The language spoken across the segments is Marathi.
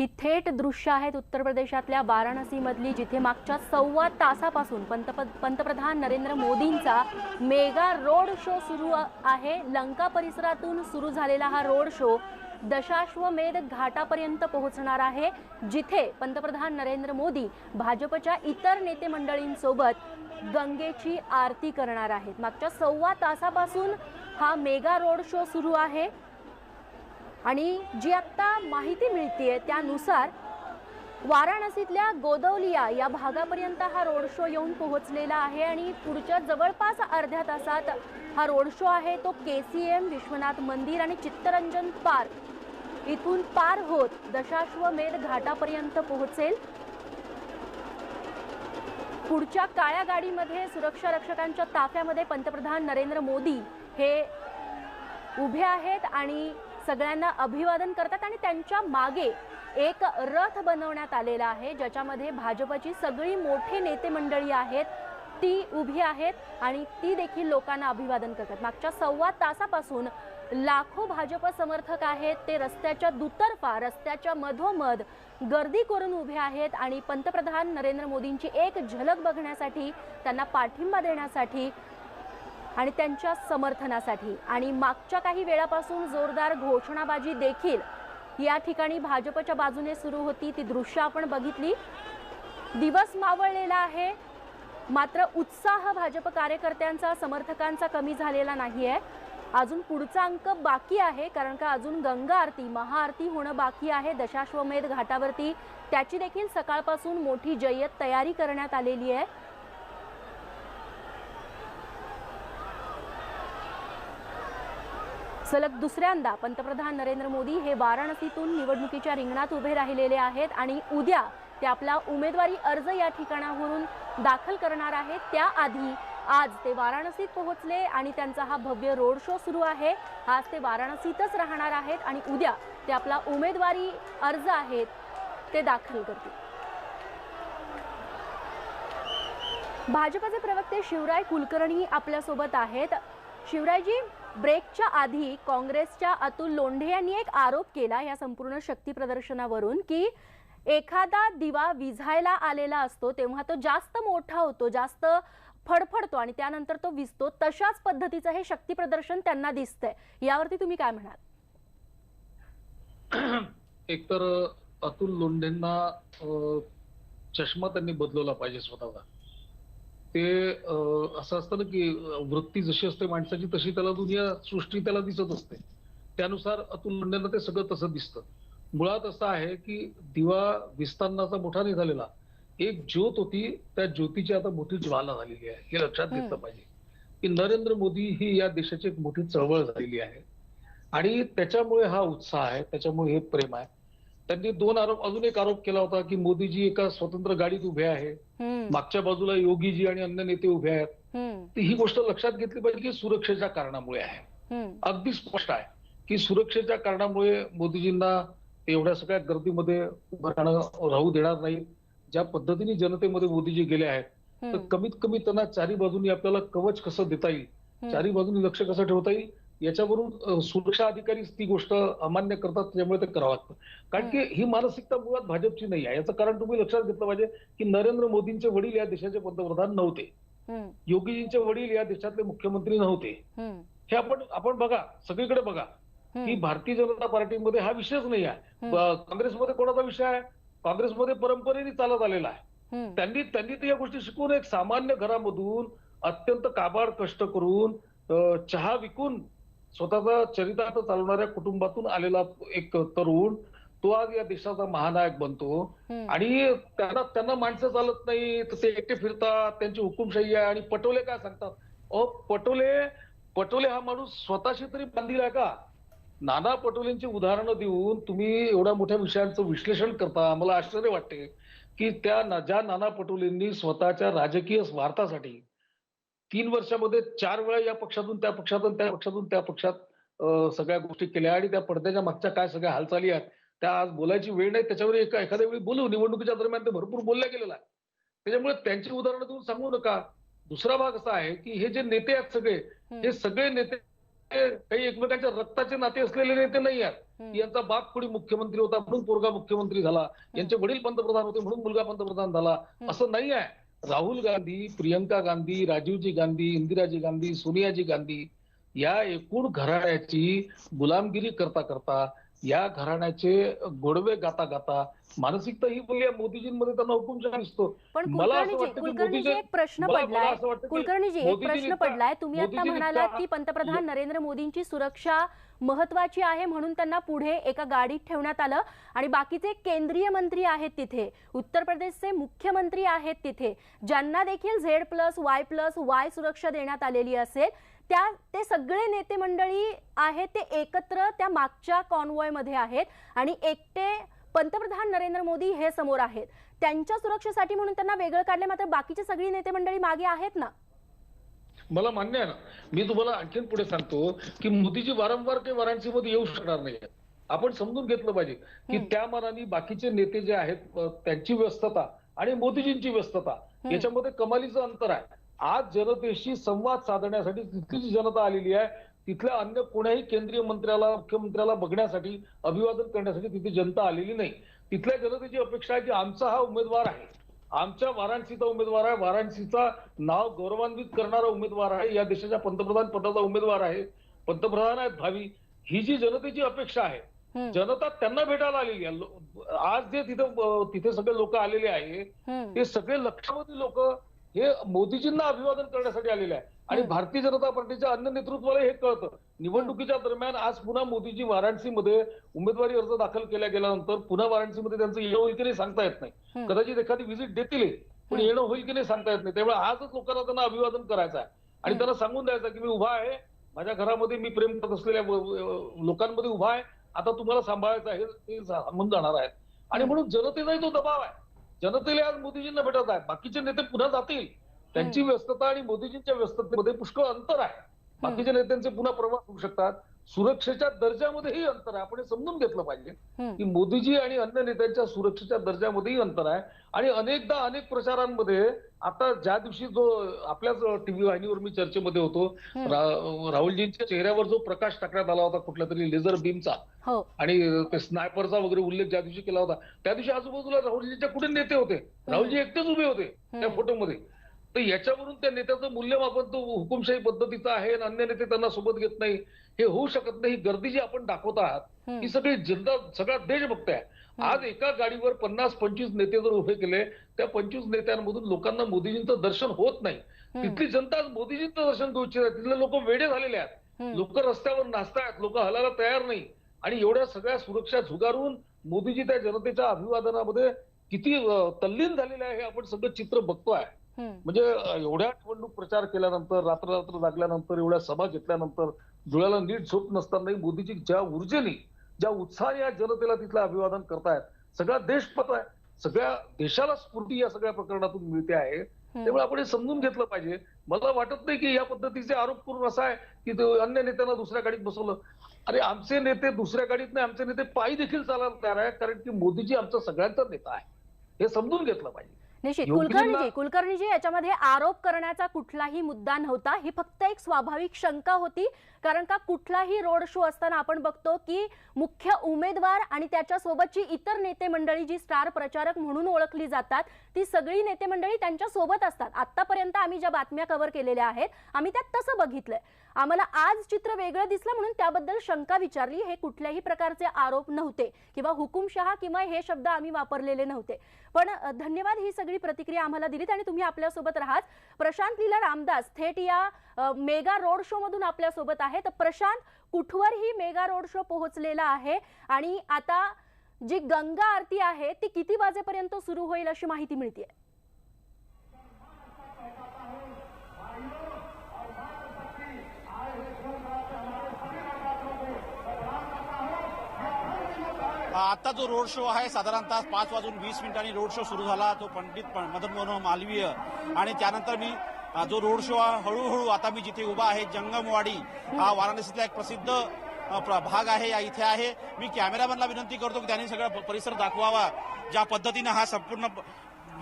ही थेट दृश्य आहेत उत्तर प्रदेशातल्या वाराणसी मधली, जिथे मागच्या 1.25 तासापासून पंतप्रधान नरेंद्र मोदींचा मेगा रोड शो सुरू आहे। लंका परिसरातून सुरू झालेला हा रोड शो दशाश्वमेध घाटापर्यंत पोहोचणार आहे, जिथे पंतप्रधान नरेंद्र मोदी भाजपच्या इतर नेते मंडळींसोबत गंगेची आरती करणार आहेत। मागच्या 1.25 तासापासून हा मेगा रोड शो सुरू आहे आणि जी आता माहिती मिळतेय त्यानुसार वाराणसीतल्या गोदौलिया या भागापर्यंत हा रोड शो येऊन पोहोचलेला आहे आणि पुढच्या जवळपास अर्ध्या तासात हा रोड शो आहे तो केसीएम, विश्वनाथ मंदिर आणि चित्तरंजन पार्क इथून पार होत दशाश्वमेध घाटापर्यंत पोहोचेल। पुढच्या काळ्या गाडीमध्ये सुरक्षा रक्षकांच्या ताफ्यामध्ये पंतप्रधान नरेंद्र मोदी हे उभे आहेत आणि सगळ्यांना अभिवादन करतात आणि त्यांच्या मागे एक रथ बनवण्यात आलेला आहे, ज्याच्यामध्ये भाजपची सगळी मोठे नेते मंडळी आहेत ती उभी आहेत आणि ती देखील लोकांना अभिवादन करतात। मागच्या 1.25 तासापासून लाखो भाजप समर्थक आहेत ते रस्त्याच्या दुतर्फा, रस्त्याच्या मधोमध गर्दी करून उभे आहेत आणि पंतप्रधान नरेंद्र मोदींची एक झलक बघण्यासाठी, त्यांना पाठिंबा देण्यासाठी आणि त्यांच्या समर्थनासाठी। आणि मागच्या काही वेळापासून जोरदार घोषणाबाजी देखील या ठिकाणी भाजपच्या बाजूने सुरू होती, ती दृश्य आपण बघितली। दिवस मावळलेला आहे, मात्र उत्साह भाजप कार्यकर्त्यांचा, समर्थकांचा कमी झालेला नाहीये। अजून पुढचा अंक बाकी आहे, कारण का अजून गंगा आरती, महाआरती होणं बाकी आहे दशाश्वमेध घाटावरती। त्याची देखील सकाळपासून मोठी जय्यत तयारी करण्यात आलेली आहे। सलग दुसऱ्यांदा पंतप्रधान नरेंद्र मोदी हे वाराणसीतून निवडणुकीच्या रिंगणात उभे राहिलेले आहेत आणि उद्या ते आपला उमेदवारी अर्ज या ठिकाणावरून दाखल करणार आहेत। त्याआधी आज ते वाराणसीत पोहोचले आणि त्यांचा हा भव्य रोड शो सुरू आहे। आज ते वाराणसीतच राहणार आहेत आणि उद्या ते आपला उमेदवारी अर्ज आहेत ते दाखल करतील। भाजपचे प्रवक्ते शिवराय कुलकर्णी आपल्या सोबत आहेत। शिवरायजी, ब्रेकच्या आधी काँग्रेसच्या अतुल लोंढे यांनी एक आरोप केला या संपूर्ण शक्ती प्रदर्शनावरून की एखादा दिवा विझायला आलेला असतो तेव्हा तो जास्त मोठा होतो, जास्त फडफडतो आणि त्यानंतर तो विझतो। तशाच पद्धतीचं हे शक्ती प्रदर्शन त्यांना दिसतंय, यावरती तुम्ही काय म्हणाल? एकतर अतुल लोंढेंना चष्मा त्यांनी बदलवला पाहिजे स्वतःचा। ते असं असतं ना की वृत्ती जशी असते माणसाची तशी त्याला दुनिया सृष्टी त्याला दिसत असते, त्यानुसार अतुल लोंढेंना ते सगळं तसं दिसतं। मुळात असं आहे की दिवा विस्तारणाचा मोठा निघालेला, एक ज्योत होती, त्या ज्योतीची आता मोठी ज्वाला झालेली आहे। हे लक्षात घेतलं पाहिजे की नरेंद्र मोदी ही या देशाची एक मोठी चळवळ झालेली आहे आणि त्याच्यामुळे हा उत्साह आहे, त्याच्यामुळे हे प्रेम आहे। त्यांनी अजून एक आरोप केला होता की मोदीजी एका स्वतंत्र गाडीत उभे आहे, मागच्या बाजूला योगीजी आणि अन्य नेते उभे आहेत। तर ही गोष्ट लक्षात घेतली पाहिजे की सुरक्षेच्या कारणामुळे आहे। अगदी स्पष्ट आहे की सुरक्षेच्या कारणामुळे मोदीजींना एवढ्या सगळ्या गर्दीमध्ये उभं राहू देणार नाही। ज्या पद्धतीने जनतेमध्ये मोदीजी गेले आहेत, तर कमीत कमी त्यांना चारी बाजूनी आपल्याला कवच कसं देता येईल, चारी बाजूनी लक्ष कसं ठेवता येईल, याच्यावरून सुरक्षा अधिकारी ती गोष्ट अमान्य करतात, त्यामुळे ते करावं लागतं। कारण की ही मानसिकता मुळात भाजपची नाही आहे। याचं कारण तुम्ही लक्षात घेतलं पाहिजे की नरेंद्र मोदींचे वडील या देशाचे पंतप्रधान नव्हते, योगीजींचे वडील या देशातले मुख्यमंत्री नव्हते। हे आपण बघा, सगळीकडे बघा की भारतीय जनता पार्टीमध्ये हा विषयच नाही आहे। काँग्रेसमध्ये कोणाचा विषय आहे? काँग्रेसमध्ये परंपरेने चालत आलेला आहे। त्यांनी तर या गोष्टी शिकून एक सामान्य घरामधून अत्यंत काबाड कष्ट करून चहा विकून स्वतःचा चरितार्थ चालवणाऱ्या कुटुंबातून आलेला एक तरुण तो आज या देशाचा महानायक बनतो आणि त्यांना माणसं चालत नाही, तर ते एकटे फिरतात, त्यांची हुकुमशाही आहे। आणि पटोले काय सांगतात? पटोले हा माणूस स्वतःशी तरी बांधील आहे का? नाना पटोलेंची उदाहरणं देऊन तुम्ही एवढ्या मोठ्या विषयांचं विश्लेषण करता, मला आश्चर्य वाटते की ज्या नाना पटोलेंनी स्वतःच्या राजकीय स्वार्थासाठी 3 वर्षामध्ये 4 वेळा या पक्षातून त्या पक्षातून, त्या पक्षातून त्या पक्षात सगळ्या गोष्टी केल्या आणि त्या पडद्याच्या मागच्या काय सगळ्या हालचाली आहेत त्या आज बोलायची वेळ नाही, त्याच्यावर एखाद्या वेळी बोलू। निवडणुकीच्या दरम्यान ते भरपूर बोलल्या गेलेलं आहे, त्याच्यामुळे त्यांची उदाहरणं देऊन सांगू नका। दुसरा भाग असा आहे की हे जे नेते आहेत सगळे, हे सगळे नेते काही एकमेकांच्या रक्ताचे नाते असलेले नेते नाही आहेत. यांचा बाप कोणी मुख्यमंत्री होता म्हणून पोरगा मुख्यमंत्री झाला, यांचे वडील पंतप्रधान होते म्हणून मुलगा पंतप्रधान झाला, असं नाही आहे. राहुल गांधी, प्रियंका गांधी, राजीवजी गांधी, इंदिराजी गांधी, सोनियाजी गांधी या एकूण घराण्याची गुलामगिरी करता करता, या घराण्याचे गोडवे गाता गाता मानसिकता ही बोलली मोदीजींमध्ये त्यांना हुकुमशाही दिसतो. पण मला असं वाटतं की कुलकर्णीजी मोदीजी एक प्रश्न मला पडलाय, असं वाटतं की कुलकर्णीजी एक प्रश्न मोदीजींचा- पडलाय. तुम्ही आता मोदीजींचा- म्हणालात की पंतप्रधान नरेंद्र मोदींची सुरक्षा महत्वाची आहे म्हणून त्यांना पुढे एका गाडीत ठेवण्यात आलं आणि बाकीचे केंद्रीय मंत्री आहेत तिथे, उत्तर प्रदेशचे मुख्यमंत्री आहेत तिथे, ज्यांना देखील Z+Y+Y सुरक्षा देण्यात आलेली असेल, ते सगळे नेते मंडळी आहेत ते एकत्र त्या मागच्या कॉन्वॉय मध्ये आहेत आणि एकटे पंतप्रधान नरेंद्र मोदी हे समोर आहेत. त्यांच्या सुरक्षेसाठी म्हणून त्यांना वेगळं काढले, मात्र बाकीची सगळी नेते मंडळी मागे आहेत ना. मला मान्य आहे ना. मी तुम्हाला आणखीन पुढे सांगतो की मोदीजी वारंवार काही वाराणसीमध्ये येऊ शकणार नाही. आपण समजून घेतलं पाहिजे की त्या मानाने बाकीचे नेते जे आहेत त्यांची व्यस्तता आणि मोदीजींची व्यस्तता याच्यामध्ये कमालीचं अंतर आहे. आज जनतेशी संवाद साधण्यासाठी तिथली जी जनता आलेली आहे, तिथल्या अन्य कोण्याही केंद्रीय मंत्र्याला, मुख्यमंत्र्याला बघण्यासाठी, अभिवादन करण्यासाठी तिथे जनता आलेली नाही. तिथल्या जनतेची अपेक्षा आहे की आमचा हा उमेदवार आहे, आमच्या वाराणसीचा उमेदवार आहे, वाराणसीचा नाव गौरवान्वित करणारा उमेदवार आहे, या देशाच्या पंतप्रधान पदाचा उमेदवार आहे, पंतप्रधान आहेत भावी, ही जी जनतेची अपेक्षा आहे, जनता त्यांना भेटायला आलेली आहे. आज जे तिथे सगळे लोक आलेले आहे, ते सगळे लक्षावधी लोक हे मोदीजींना अभिवादन करण्यासाठी आलेले आहे. आणि भारतीय जनता पार्टीच्या अन्य नेतृत्वाला हे कळतं. निवडणुकीच्या दरम्यान आज पुन्हा मोदीजी वाराणसीमध्ये उमेदवारी अर्ज दाखल केल्या गेल्यानंतर पुन्हा वाराणसीमध्ये त्यांचं येणं होईल की नाही सांगता येत नाही. कदाचित एखादी व्हिजिट देतील पण येणं होईल की नाही सांगता येत नाही. त्यामुळे आजच लोकांना त्यांना अभिवादन करायचं आहे आणि त्यांना सांगून द्यायचं की मी उभा आहे, माझ्या घरामध्ये मी प्रेम करत असलेल्या लोकांमध्ये उभा आहे, आता तुम्हाला सांभाळायचं आहे, ते सांगून जाणार आहेत. आणि म्हणून जनतेचाही तो दबाव आहे. जनतेला आज मोदीजींना भेटत आहे. बाकीचे नेते पुन्हा जातील, त्यांची व्यस्तता आणि मोदीजींच्या व्यस्ततेमध्ये पुष्कळ अंतर आहे. बाकीच्या नेत्यांचे पुन्हा प्रवास होऊ शकतात. सुरक्षेच्या दर्जामध्येही अंतर आहे. आपण हे समजून घेतलं पाहिजे की मोदीजी आणि अन्य नेत्यांच्या सुरक्षेच्या दर्जामध्येही अंतर आहे. आणि अनेकदा अनेक प्रचारांमध्ये आता ज्या दिवशी जो आपल्याच टीव्ही वाहिनीवर मी चर्चेमध्ये होतो, राहुलजींच्या चेहऱ्यावर जो प्रकाश टाकण्यात आला होता कुठल्या तरी लेझर बीमचा आणि ते स्नायपरचा वगैरे उल्लेख ज्या दिवशी केला होता, त्या दिवशी आजूबाजूला राहुलजींच्या कुठे नेते होते? राहुलजी एकटेच उभे होते त्या फोटोमध्ये. तर याच्यावरून त्या नेत्याचं मूल्यमापन तो हुकुमशाही पद्धतीचा आहे आणि अन्य नेते त्यांना सोबत घेत नाही, हे होऊ शकत नाही. ही गर्दी जी आपण दाखवत आहात ही सगळी जनता, सगळा देश बघताय. आज एका गाडीवर 50-25 नेते जर उभे केले, त्या 25 नेत्यांमधून लोकांना मोदीजींचं दर्शन होत नाही. तिथली जनता आज मोदीजींचं दर्शन घेऊ इच्छित आहे. तिथले लोक वेडे झालेले आहेत, लोक रस्त्यावर नाचतायत, लोक हलायला तयार नाही. आणि एवढ्या सगळ्या सुरक्षा झुगारून मोदीजी त्या जनतेच्या अभिवादनामध्ये किती तल्लीन झालेले आहे हे आपण सगळं चित्र बघतोय. म्हणजे एवढ्या निवडणूक प्रचार केल्यानंतर, रात्र जागल्यानंतर, एवढ्या सभा घेतल्यानंतर, डोळ्याला नीट झोप नसतानाही मोदीजी ज्या ऊर्जेने, ज्या उत्साहाने या जनतेला तिथलं अभिवादन करतायत, सगळा देश पाहतोय, सगळ्या देशाला स्फूर्ती या सगळ्या प्रकरणातून मिळते आहे. त्यामुळे आपण हे समजून घेतलं पाहिजे. मला वाटत नाही की या पद्धतीचे आरोप करून असा आहे की अन्य नेत्यांना दुसऱ्या गाडीत बसवलं. अरे आमचे नेते दुसऱ्या गाडीत नाही, आमचे नेते पायी देखील चालायला तयार आहे, कारण की मोदीजी आमचा सगळ्यांचा नेता आहे. हे समजून घेतलं पाहिजे. निश्चित. कुलकर्णीजी याच्यामध्ये आरोप करण्याचा कुठलाही मुद्दा नव्हता, ही फक्त एक स्वाभाविक शंका होती. कारण का कुठलाही रोड शो असताना आपण बघतो की मुख्य उमेदवार आणि त्याच्या सोबतची इतर नेते मंडळी जी स्टार प्रचारक म्हणून ओळखली जातात, ती सगळी नेते मंडळी त्यांच्या सोबत असतात. आतापर्यंत आम्ही ज्या बातम्या कव्हर केलेल्या आहेत आम्ही त्यात तसं बघितलंय. आम्हाला आज चित्र वेगळं दिसलं म्हणून त्याबद्दल शंका विचारली. हे कुठल्याही प्रकारचे आरोप नव्हते किंवा हुकुमशहा किंवा हे शब्द आम्ही वापरलेले नव्हते. पण धन्यवाद ही सगळी प्रतिक्रिया आम्हाला दिलीत आणि तुम्ही आपल्यासोबत राहात. प्रशांत लीला रामदास थेट या मेगा रोड शो मधून आपल्यासोबत आहेत. प्रशांत, कुठवर ही मेगा रोड शो पोहोचलेला आहे आणि आता जी गंगा आरती आहे ती किती वाजेपर्यंत सुरू होईल अशी माहिती मिळते? आता जो रोड शो आहे साधारणतः 5:20 रोड शो सुरू झाला. तो पंडित मदन मोहन मालवीय आणि त्यानंतर मी जो रोड शो हळूहळू आता मी जिथे उभा आहे जंगमवाडी हा वाराणसीतला एक प्रसिद्ध भाग आहे, या इथे आहे. मी कॅमेरामॅनला विनंती करतो की त्यांनी सगळा परिसर दाखवावा. ज्या पद्धतीनं हा संपूर्ण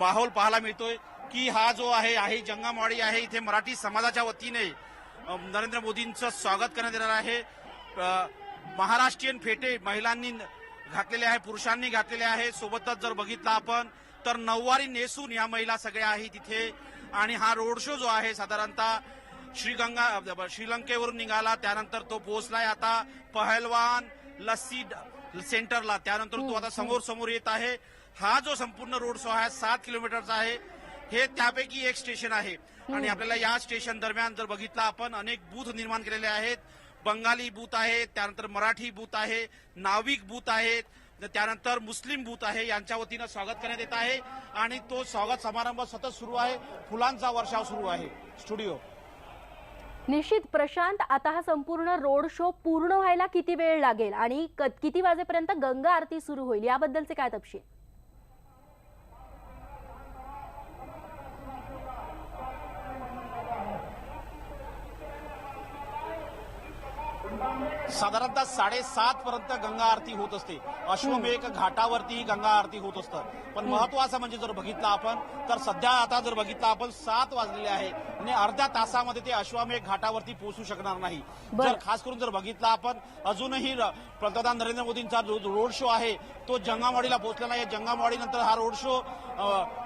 माहोल पाहायला मिळतोय की हा जो आहे जंगमवाडी आहे, इथे मराठी समाजाच्या वतीने नरेंद्र मोदींचं स्वागत करण्यात येणार आहे. महाराष्ट्रीयन फेटे महिलांनी घातलेले आहे, पुरुषांनी घातलेले आहे. सोबतच जर बघितलं आपण तर नऊवारी नेसून या महिला सगळ्या आहे तिथे. आणि हा रोड शो जो आहे साधारणतः श्रीलंकेवरून निघाला, त्यानंतर तो पोहोचलाय आता पहलवान लस्सी सेंटरला, त्यानंतर तो आता समोर समोर येत आहे. हा जो संपूर्ण रोड शो आहे 7 किलोमीटरचा आहे. हे त्यापैकी एक स्टेशन आहे. आणि आपल्याला या स्टेशन दरम्यान जर बघितलं आपण अनेक बूथ निर्माण केलेले आहेत. बंगाली बूथ आहे, त्यानंतर मराठी बूथ आहे, नाविक बूथ आहेत, त्यानंतर मुस्लिम बूथ आहे. यांच्या वतीनं स्वागत करण्यात येत आहे आणि तो स्वागत समारंभ सतत सुरू आहे. फुलांचा वर्षाव सुरू आहे. स्टुडिओ निश्चित प्रशांत, आता हा संपूर्ण रोड शो पूर्ण व्हायला किती वेळ लागेल आणि किती वाजेपर्यंत गंगा आरती सुरू होईल याबद्दलचे काय तपशील? साधारणतः 7:30 पर्यंत गंगा आरती होत असते. अश्वमेध घाटावरती ही गंगा आरती होत असतं. पण महत्वाचं म्हणजे जर बघितलं आपण तर सध्या आता जर बघितलं आपण 7 वाजलेले आहे आणि अर्ध्या तासामध्ये ते अश्वमेध घाटावरती पोहोचू शकणार नाही. जर खास करून जर बघितलं आपण अजूनही पंतप्रधान नरेंद्र मोदींचा रोड शो आहे तो जंगमवाडीला पोहोचला नाही. जंगमवाडीनंतर हा रोड शो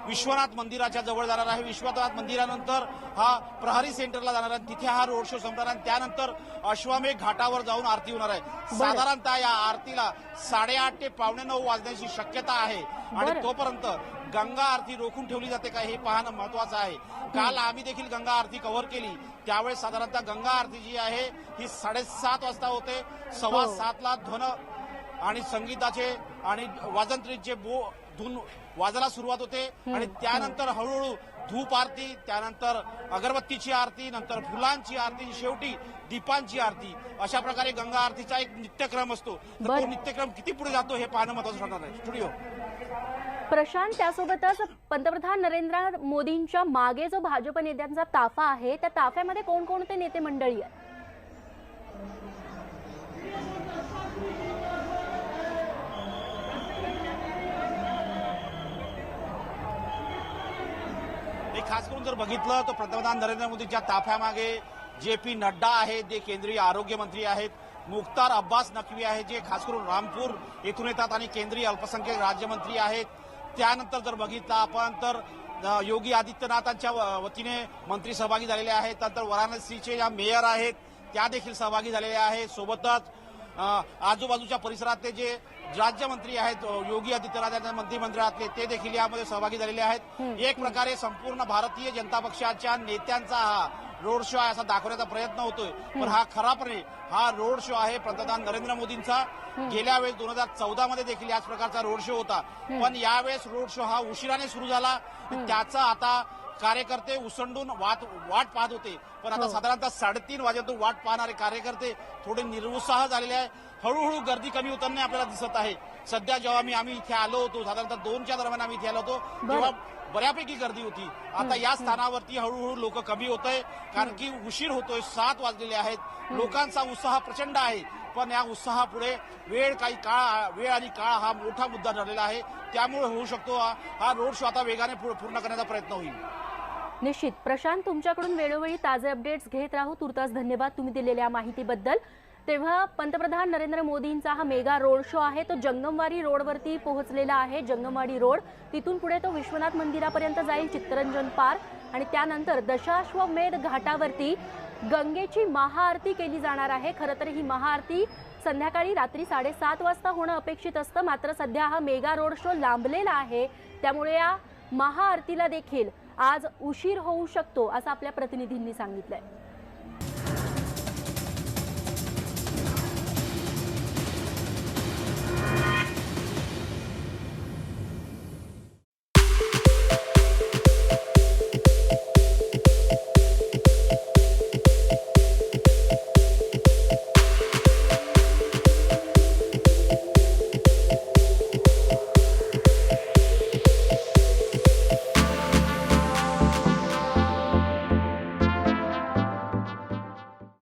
विश्वनाथ मंदिराच्या जवळ जाणार आहे. विश्वनाथ मंदिरानंतर हा प्रहरी सेंटरला जाणार आहे, तिथे हा रोड शो संपणार आहे. त्यानंतर अश्वमेध घाटावर जाऊन आरती होणार आहे. साधारणतः या आरतीला 8:30 ते 8:45 वाजण्याची शक्यता आहे. आणि तोपर्यंत गंगा आरती रोखून ठेवली जाते का हे पाहणं महत्वाचं आहे. काल आम्ही देखील गंगा आरती कव्हर केली, त्यावेळेस साधारणतः गंगा आरती जी आहे ही 7:30 वाजता होते. 7:15ला ध्वन आणि संगीताचे आणि वाजंत्रीचे धून वाजायला सुरुवात होते. आणि त्यानंतर हळूहळू धूप आरती, त्यानंतर अगरबत्तीची आरती, नंतर फुलांची आरती, शेवटी दीपांची आरती. अशा प्रकारे गंगा आरतीचा एक नित्यक्रम असतो. तर तो नित्यक्रम किती पुढे जातो हे पाहणं महत्वाचं ठरणार आहे. स्टुडिओ प्रशांत, त्यासोबतच पंतप्रधान नरेंद्र मोदींच्या मागे जो भाजप नेत्यांचा ताफा आहे त्या ताफ्यामध्ये कोणकोणते नेते मंडळी आहेत? खास करून जर बघितलं तर पंतप्रधान नरेंद्र मोदींच्या ताफ्यामागे JP नड्डा आहेत, जे केंद्रीय आरोग्य मंत्री आहेत. मुख्तार अब्बास नक्वी आहेत, जे खास करून रामपूर येथून येतात आणि केंद्रीय अल्पसंख्याक राज्यमंत्री आहेत. त्यानंतर जर बघितलं आपण तर योगी आदित्यनाथांच्या वतीने मंत्री सहभागी झालेले आहेत. नंतर वाराणसीचे ज्या मेयर आहेत त्या देखील सहभागी झालेल्या आहेत. सोबतच आजूबाजूच्या परिसरातले जे राज्यमंत्री आहेत योगी आदित्यनाथ मंत्रिमंडळातले ते देखील यामध्ये सहभागी झालेले आहेत. एक प्रकारे संपूर्ण भारतीय जनता पक्षाच्या नेत्यांचा हा रोड शो आहे असा दाखवण्याचा प्रयत्न होतोय. पण हा खरापणे हा रोड शो आहे पंतप्रधान नरेंद्र मोदींचा. गेल्या वेळेस 2014 मध्ये देखील याच प्रकारचा रोड शो होता. पण यावेळेस रोड शो हा उशिराने सुरू झाला. त्याचा आता कार्यकर्ते उसंडून वाट पाहत होते. पण आता साधारणतः 3:30 वाजेतून वाट पाहणारे कार्यकर्ते थोडे निरुत्साह झालेले आहे. हळूहळू गर्दी कमी होताना आपल्याला दिसत आहे. सध्या जेव्हा आम्ही इथे आलो होतो साधारणतः 2च्या दरम्यान आम्ही इथे आलो होतो तेव्हा बऱ्यापैकी गर्दी होती. आता या स्थानावरती हळूहळू लोक कमी होत आहे, कारण की उशीर होतोय. 7 वाजलेले आहेत. लोकांचा उत्साह प्रचंड आहे. पण या उत्साहापुढे वेळ आणि काळ हा मोठा मुद्दा ठरलेला आहे. त्यामुळे होऊ शकतो हा रोड शो आता वेगाने पूर्ण करण्याचा प्रयत्न होईल. निश्चित प्रशांत, तुमच्याकडून वेळोवेळी ताजे अपडेट्स घेत राहू. तुर्तास धन्यवाद तुम्ही दिलेल्या माहितीबद्दल. तेव्हा पंतप्रधान नरेंद्र मोदींचा हा मेगा रोड शो आहे तो जंगमवाडी रोडवरती पोहोचलेला आहे. जंगमवाडी रोड तिथून पुढे तो विश्वनाथ मंदिरापर्यंत जाईल, चित्तरंजन पार्क, आणि त्यानंतर दशाश्वमेध घाटावरती गंगेची महाआरती केली जाणार आहे. खरं तर ही महाआरती संध्याकाळी रात्री 7:30 वाजता होणं अपेक्षित असतं. मात्र सध्या हा मेगा रोड शो लांबलेला आहे, त्यामुळे या महाआरतीला देखील आज उशीर होऊ शकतो असं आपल्या प्रतिनिधींनी सांगितलंय.